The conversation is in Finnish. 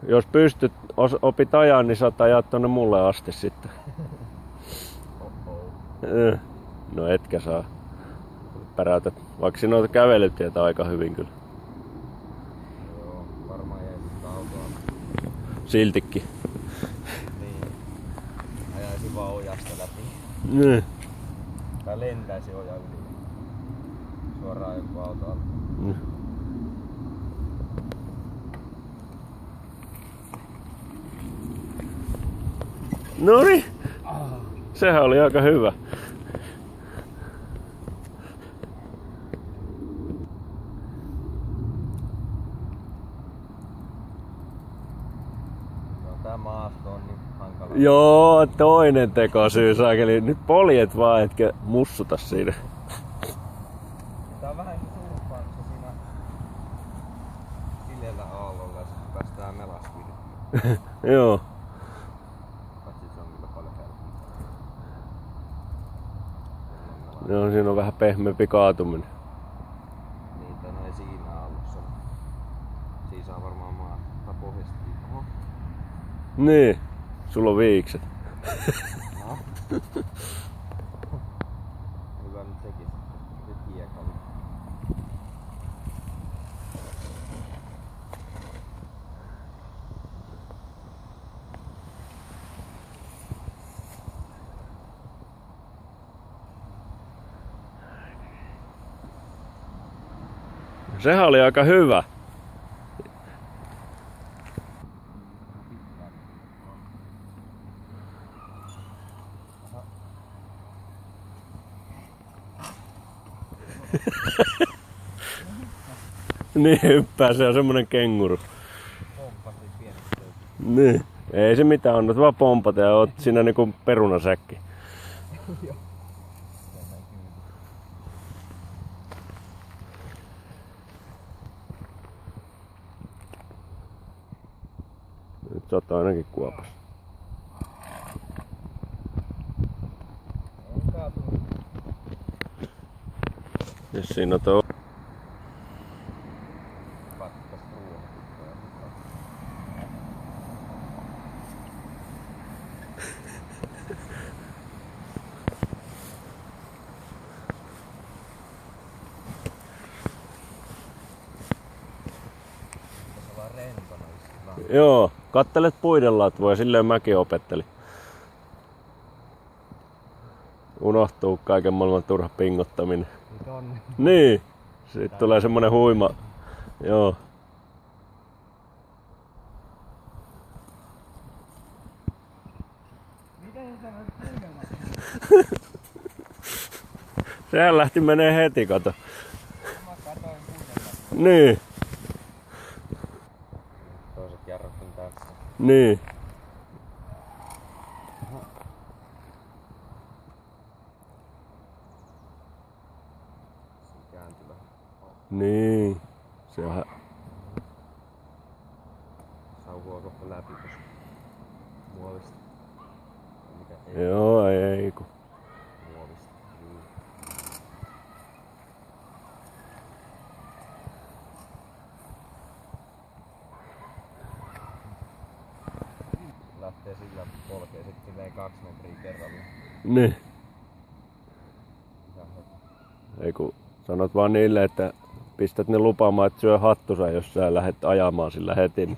Jos pystyt, opit ajaa, niin saat ajaa tonne mulle asti sitten. No etkä saa. Päräytät, vaikka siinä noita kävelytietä aika hyvin kyllä. Joo, varmaan jäi sitä autoa. Siltikin. Niin. Ajaisi vaan ojasta läpi. Niin. Tai lentäisi ojan yli. Suoraan joku auto alle. Noniin. Sehän oli aika hyvä. Tää maasto on niin hankala. Joo, toinen tekosyy saakeli. Nyt poljet vaan, etkä mussuta siinä. Tää on vähän surffaamista siinä sileällä aallolla ja sitten päästään Melaskyliin. Joo. Paitsi se on kyllä paljon helpompaa. Joo, siinä on vähän pehmeämpi kaatuminen. Niin, tai no ei siinä aallossa. Siinä saa varmaan maata pohjasta. Oho. Niin, sulla on viikset. No. Hyvä nyt sekin sitten. Se kiekalla. Sehän oli aika hyvä. Niin hyppää, se on semmonen kenguru. Pomppasin pienestä löytyy. Niin. Ei se mitään, annat vaan pompata ja oot siinä niinku perunasäkki. Joo. Nyt sä oot ainakin kuopassa. On kaatunut. Ja siinä on tuo. Pattas ruohotukkoja. Tässä ollaan rentona vissiin. Joo, kattelet puiden latvoja, silleen mäkin opettelin. Unohtuu kaiken maailman turha pingottaminen. Nyt on. Niin, siitä tulee semmonen huima. Joo. Miten sä voit kuunnella? Sehän lähti menee heti, kato. Mä katoin kuunnella. Niin, Toiset jarrut on tässä. niin. Se kääntyy vähän. Niin. Se on Saukua kohta läpi tuosta muovista. Mikä ei Joo, ei kun. muovista. Niin. Lähtee sillä polkee sitten vei 2 metriä kerralla. Niin. Ihan heti. Ei kun sanot vaan niille, että pistät ne lupaamaan, että syö hattusa, jos sä lähdet ajamaan sillä heti. Niin